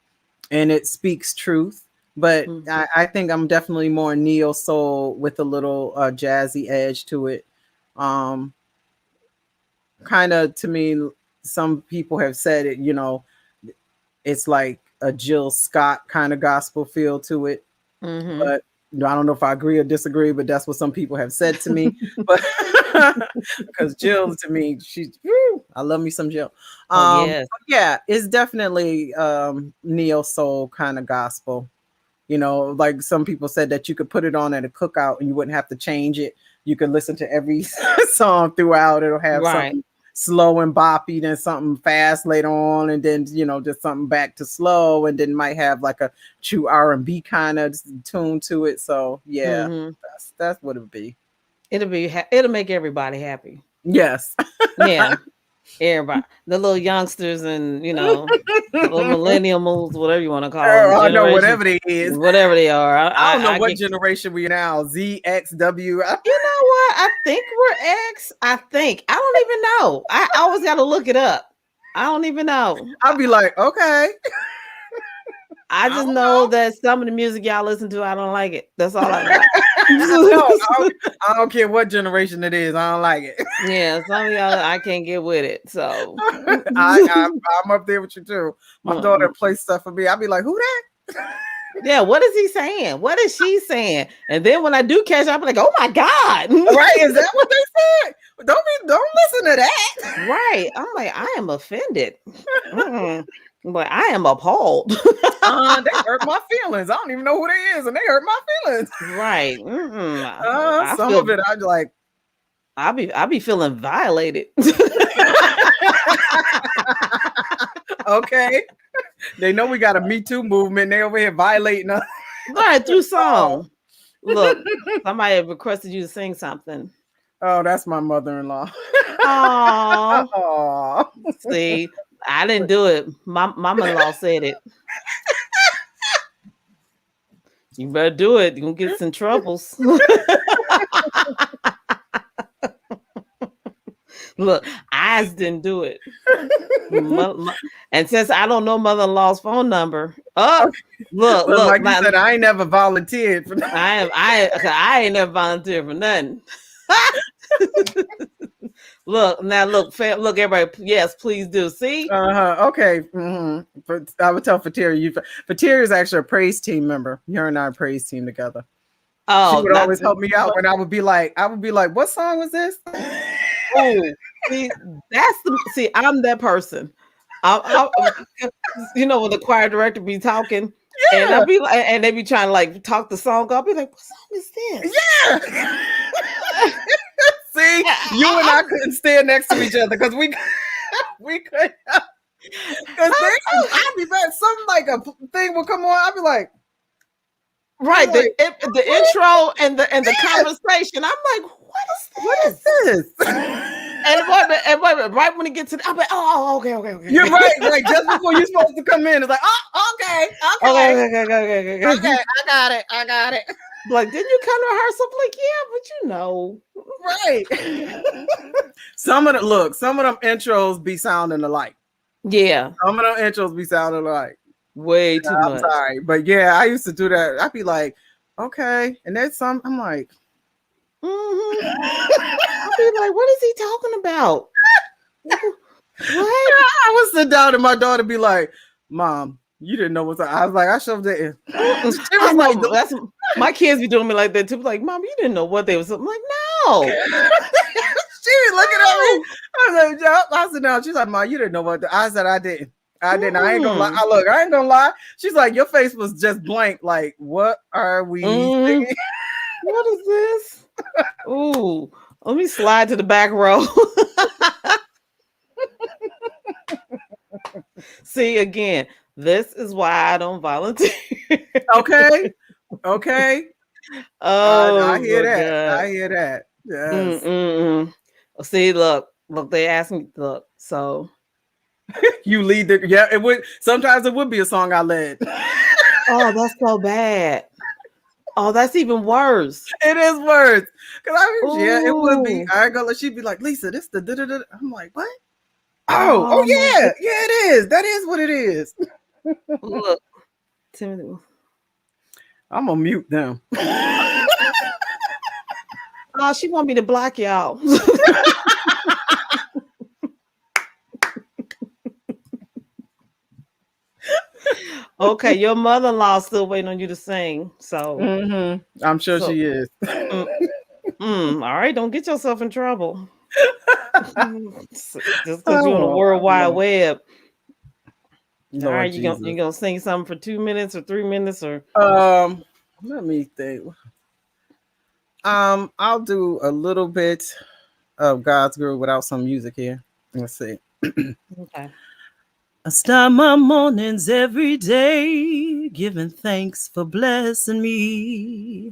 it speaks truth. But Mhm. I think I'm definitely more neo soul with a little jazzy edge to it. Um, Kind of to me, some people have said it. It's like a Jill Scott kind of gospel feel to it. Mhm. But I don't know if I agree or disagree, but that's what some people have said to me. But because Jill, to me, I love me some Jill. Oh yes. But yeah, it's definitely neo soul kind of gospel. Like some people said that you could put it on at a cookout and you wouldn't have to change it. You could listen to every song throughout. It'll have Right. something slow and boppy, then something fast later on, and then just something back to slow, and then might have like a true R&B kind of tune to it. So yeah, Mhm. that's what it would be. It'll make everybody happy. Yes. Yeah. Everybody, the little youngsters and the little millennials, whatever you want to call them, I know generation, whatever they is. whatever they are. I don't know I what get. generation we now. Z, X, W. You know what? I think we're X. I think. I don't even know. I always got to look it up. I don't even know. I'll be like, okay. I I just don't know know. that some of the music y'all listen to, I don't like it. That's all I know. No, I don't care what generation it is. I don't like it. Yeah, some of y'all I can't get with it. So I'm up there with you too. My daughter Mm-mm. plays stuff for me. I'll be like, who that? Yeah, what is he saying? What is she saying? And then when I do catch up, I'm like, oh my God. Right? Is that what they said? Don't listen to that. Right. I'm like, I am offended. Mm-mm. But I am appalled. They hurt my feelings. I don't even know who they is, and they hurt my feelings. Right. I Some of feel it, I like. I be feeling violated. Okay, they know we got a Me Too movement. They over here violating us. Right, through song. Look, somebody requested you to sing something. Oh, that's my mother-in-law. Oh, Oh, see, I didn't do it. My mama-in-law said it. You better do it. You're gonna get some troubles. Look, eyes didn't do it. And since I don't know mother-in-law's phone number, look, well, look, like you said, I ain't never volunteered for that. I ain't never volunteered for nothing. Look now, look, look, everybody. Yes, please do. See, Okay. But I would tell Fatiri. Fatiri is actually a praise team member. Her and I praise team together. She oh, would not always help me out when I would be like, what song was this? oh, see, see. I'm that person. When the choir director be talking, and Yeah. I'll be like, and they be trying to like talk the song. I'll be like, what song is this? Yeah. See, you and I couldn't stand next to each other because we could. Because I'd be back. Something like a thing would come on. I'd be like, right, like, the intro and the conversation. I'm like, what is this? Right when it gets to, I'm like, oh, okay. You're right. Just before you're supposed to come in, it's like, oh, okay. Okay. I got it. Like, didn't you come to rehearsal? I'm like, yeah, but Right. Some of them intros be sounding alike. Yeah. Some of them intros be sounding alike. Way too much. I'm sorry. But yeah, I used to do that. I'd be like, okay. And there's some, I'm like, I'll be like, what is he talking about? What? I would sit down and my daughter be like, Mom, you didn't know what's up. I was like, I shoved it in. She was like, that's my kids be doing me like that too. Like, Mom, you didn't know what they was. I'm like, no. She was looking at me. I was like, yep. I said, no. She's like, Mom, you didn't know what. I said, I didn't. I didn't. I ain't gonna lie. I ain't gonna lie. She's like, your face was just blank. Like, what are we thinking? What is this? Ooh, let me slide to the back row. See, again, this is why I don't volunteer. Okay. Oh, I hear that. God. I hear that. Yes. See, look, they asked me, look, so you lead the, yeah, it would, sometimes it would be a song I led. Oh, that's so bad. Oh, that's even worse. It is worse. Cause it would be. I ain't gonna let, she'd be like, Lisa, this the da-da-da. I'm like, what? Oh yeah, yeah, it is. That is what it is. Look, Timothy. I'm gonna mute them. Oh, she want me to block y'all. Okay, your mother-in-law still waiting on you to sing. So, I'm sure so, she is. mm, all right, don't get yourself in trouble. Just because you're on the Oh, World Wide Web. All right, Lord you Jesus. gonna sing something for 2 minutes or 3 minutes or Let me think. I'll do a little bit of God's Groove without some music here. Let's see. okay. I start my mornings every day giving thanks for blessing me.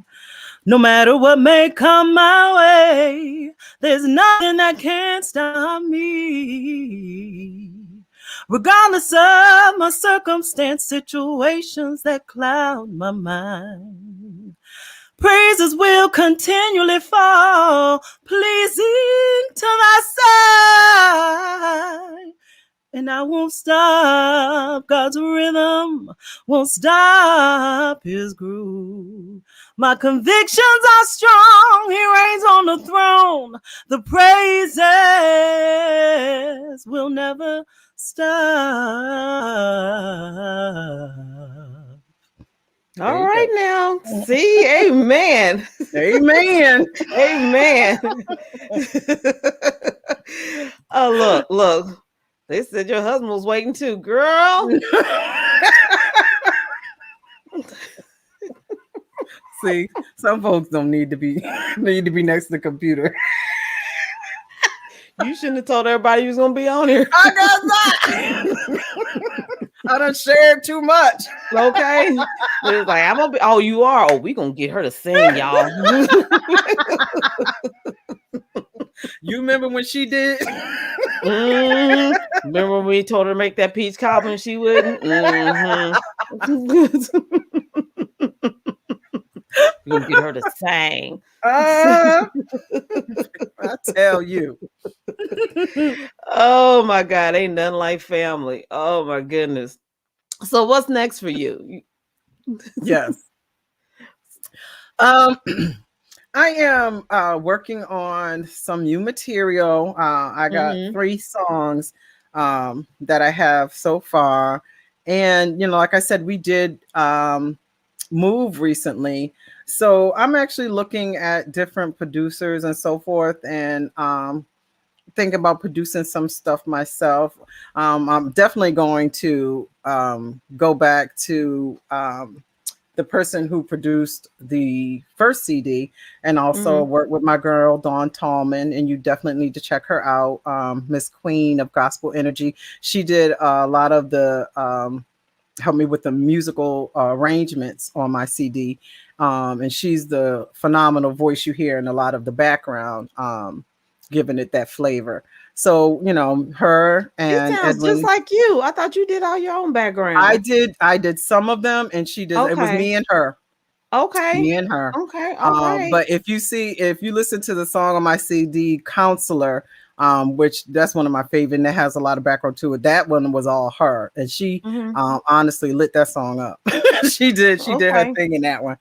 No matter what may come my way, there's nothing that can stop me. Regardless of my circumstance, situations that cloud my mind, praises will continually fall, pleasing to thy sight. And I won't stop. God's rhythm won't stop his groove. My convictions are strong. He reigns on the throne. The praises will never stop. All right now. See, amen. Amen. Amen. Oh, look. They said your husband was waiting too, girl. See, some folks don't need to be next to the computer. You shouldn't have told everybody you was gonna be on here. I got that. I done shared too much. Okay. It's like I'm gonna be. Oh, you are. Oh, we gonna get her to sing, y'all. You remember when she did? Remember when we told her to make that peach cobbler and she wouldn't? We're gonna get her to sing. I tell you. Oh my God, ain't nothing like family. Oh my goodness. So what's next for you? Yes. I am working on some new material. I got 3 songs that I have so far. And, like I said, we did move recently. So I'm actually looking at different producers and so forth and thinking about producing some stuff myself. I'm definitely going to go back to the person who produced the first CD and also work with my girl, Dawn Tallman. And you definitely need to check her out. Miss Queen of Gospel Energy. She did a lot of the, help me with the musical arrangements on my CD. And she's the phenomenal voice you hear in a lot of the background, giving it that flavor. So, her and It sounds Edwin, just like you. I thought you did all your own background. I did some of them and she did. It was me and her. Okay. Me and her. Okay. All right. But if you listen to the song on my CD, Counselor, which that's one of my favorite, and that has a lot of background to it. That one was all her, and she honestly lit that song up. She did her thing in that one.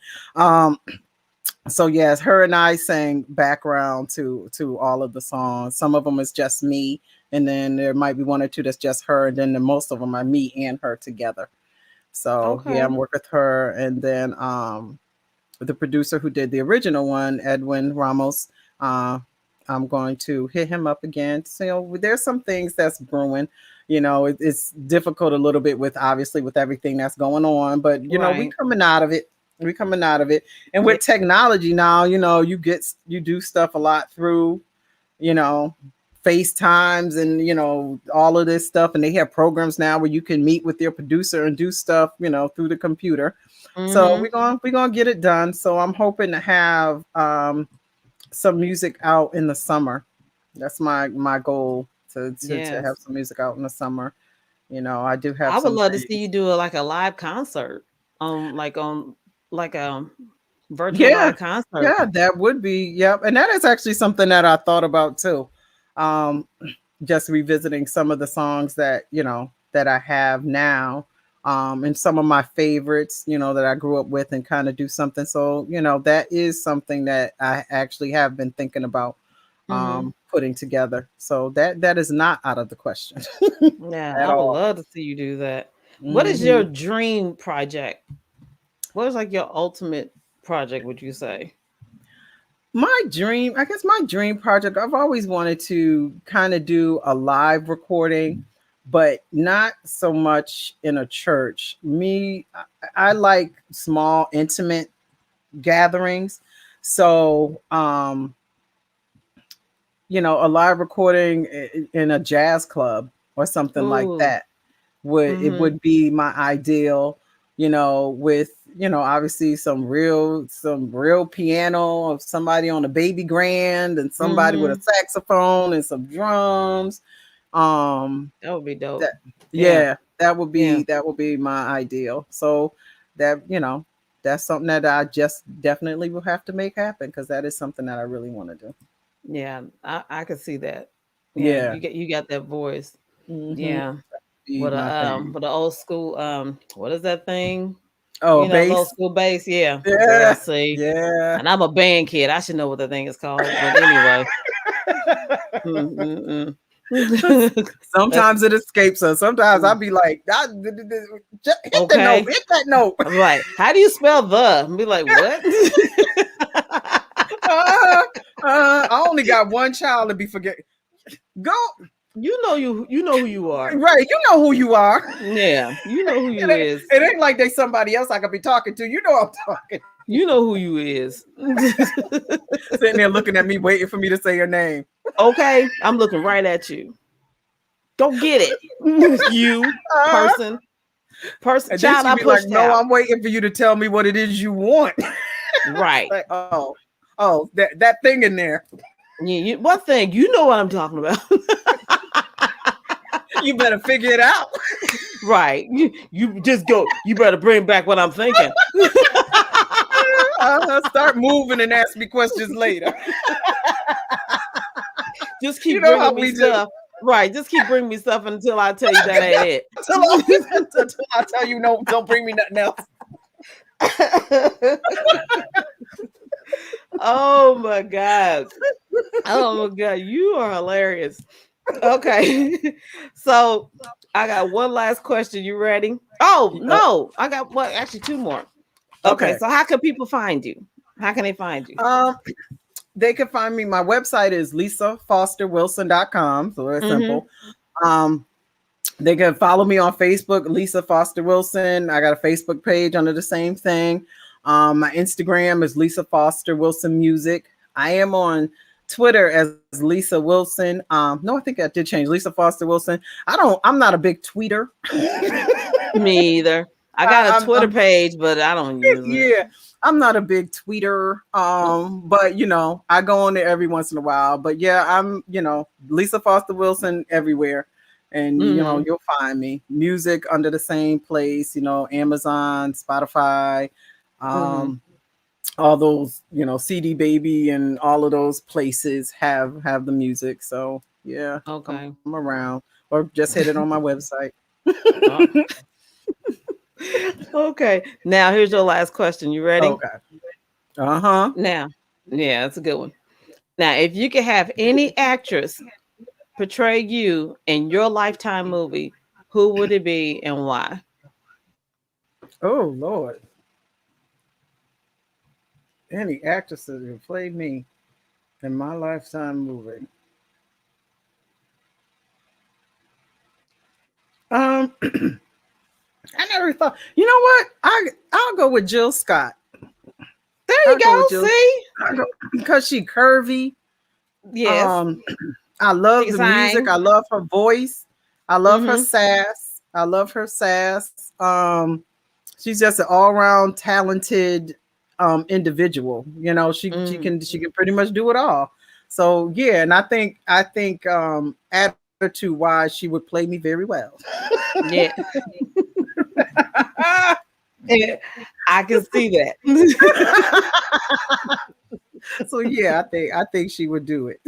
So yes, her and I sang background to all of the songs. Some of them is just me, and then there might be 1 or 2 that's just her, and then most of them are me and her together. So yeah, I'm working with her, and then the producer who did the original one, Edwin Ramos. I'm going to hit him up again. So there's some things that's brewing. It's difficult a little bit with everything that's going on, but we coming out of it. We're coming out of it. And with technology now, you do stuff a lot through, FaceTimes and, all of this stuff. And they have programs now where you can meet with your producer and do stuff, through the computer. So we're gonna get it done. So I'm hoping to have some music out in the summer. That's my goal to have some music out in the summer. I do have. I would love to see you do like a live concert on virtual live concert. Yeah, that would be. Yep, and that is actually something that I thought about too. Just revisiting some of the songs that that I have now and some of my favorites, that I grew up with, and kind of do something. So, that is something that I actually have been thinking about putting together. So that is not out of the question Yeah, at I would all. love to see you do that. What is your Hmm. dream project? What is like your ultimate project, would you say? I guess my dream project, I've always wanted to kind of do a live recording, but not so much in a church. I like small, intimate gatherings. So, a live recording in a jazz club or something like Ooh. that would be my ideal, with obviously some real piano, of somebody on a baby grand, and somebody with a Mm-hmm. saxophone and some drums. That would be dope. That Yeah. Yeah, that would Yeah. be my ideal. So that that's something that I just definitely will have to make happen, because that is something that I really want to do. Yeah. I could see that. Yeah, Yeah. you got that voice. Hmm. Yeah. Be my thing. With a old school what is that thing? Oh, The old bass. school bass, yeah. Girl, Yeah. see. Yeah. And I'm a band kid. I should know what the thing is called. But anyway. Mm-mm-mm. That's Sometimes it escapes us. Sometimes I'll be like, just hit the note, okay. hit that note. I'm like, how do you spell the? And be like, what? I only got one child to be forget. Go You know who you are. right. You know who you are. Yeah, you know who it, you ain't, is. it ain't like they somebody else I could be talking to. You know I'm talking. You know who you is. Sitting there looking at me, waiting for me to say your name. Okay, I'm looking right at you. Go get it. You Uh, person. Person and then child she'd I be like, pushed "No, out. I'm waiting for you to tell me what it is you want." Right. Like, oh, that thing in there. One thing, you know what I'm talking about. You better figure it out. Right. You just go. You better bring back what I'm thinking. Start moving and ask me questions later. Just You keep know how bringing me we do. stuff. Right. Just keep bringing me stuff until I tell you that ain't Until I tell you no, don't bring me nothing else. it. Oh my God. Oh my God. You are hilarious. Okay. So I got one last question. You ready? Oh no. I got actually two more. Okay. Okay. So how can people find you? How can they find you? Um, they can find me. My website is lisafosterwilson.com. So very Mm-hmm. simple. Um, they can follow me on Facebook, Lisa Foster Wilson. I got a Facebook page under the same thing. My Instagram is Lisa Foster Wilson Music. I am on Twitter as Lisa Wilson. No, I think I did change Lisa Foster Wilson. I'm not a big tweeter. Me either. I got a Twitter I'm page, but I don't use it. yeah, I'm not a big tweeter. But I go on there every once in a while. But yeah, I'm Lisa Foster Wilson everywhere. And Mm-hmm. you'll find me. Music under the same place, Amazon, Spotify, Mm-hmm. um, all those, CD Baby and all of those places have the music. So yeah, I'm Okay. around. Or just hit it on my website. Uh, okay. Now here's your last question. You ready? Okay. Uh-huh. Now, yeah, that's a good one. Now, if you could have any actress portray you in your lifetime movie, who would it be and why? Oh Lord. Any actresses who played me in my lifetime movie. I never thought. You know what? I'll go with Jill Scott. There you I'll go go. with Jill See? because she curvy. Yes. Um, I She love can the music. sing. I love her voice. I love her Mm-hmm. sass. I love her sass. She's just an all around talented individual. Mm. She can pretty much do it all. So yeah, and I think add her to why she would play me very well. Yeah. Yeah, I can see that. So yeah, I think she would do it.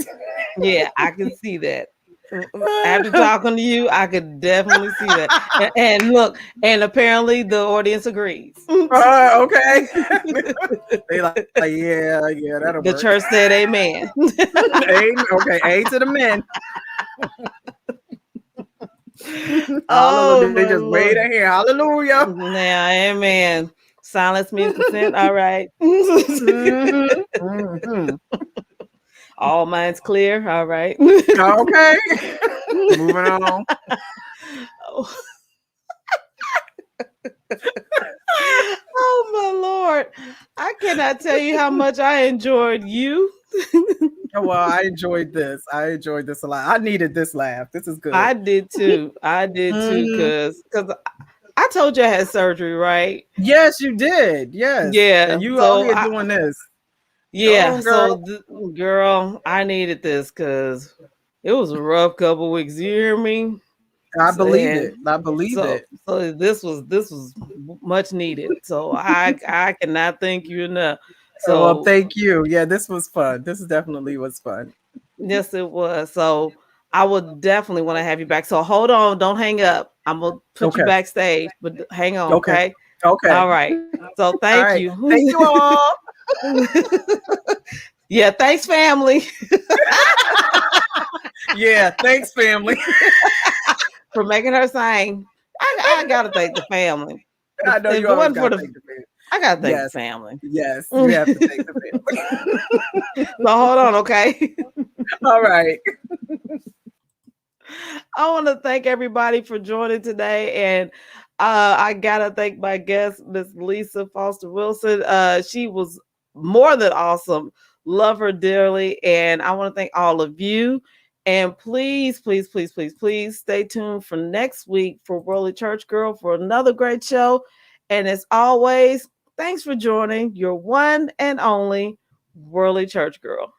Yeah, I can see that. After talking to you, I could definitely see that. And look, and apparently the audience agrees. Okay. They like, yeah, that'll work. The church said amen. Okay, A to the men. Oh Hallelujah. They my just wait Lord. in here. Hallelujah. Now, amen. Silence means consent. All right. Mm-hmm. All minds clear. All right. Okay. Moving on. Oh, oh my Lord. I cannot tell you how much I enjoyed you. Oh, well, I enjoyed this. I enjoyed this a lot. I needed this laugh. This is good. I did too. I did too, Mhm. cause I told you I had surgery, right? Yes, you did. Yes. Yeah. And you out So here doing this. Go yeah. on, girl. So girl, I needed this because it was a rough couple weeks. You hear me? I So, believe it. and I believe so it. so this was much needed. So I cannot thank you enough. Oh, well, So thank you. Yeah, this was fun. This definitely was fun. yes, it was. So I would definitely want to have you back. So hold on, don't hang up. I'm gonna put you Okay. backstage, but hang on, Okay. okay? Okay. All right. So All thank right. you. Thank you all. Yeah, thanks, family, Yeah. Thanks, family. for making her sing. I gotta thank the family. I know If you it always wasn't got for to the, thank the family. I gotta thank the Yes. family. Yes. You So have to thank the family. hold on, okay? All right. I want to thank everybody for joining today, and I gotta thank my guest, Miss Lisa Foster Wilson. She was more than awesome. Love her dearly, and I want to thank all of you. And please, please, please, please, please stay tuned for next week for Worldly Church Girl for another great show. And as always, thanks for joining your one and only Worldly Church Girl.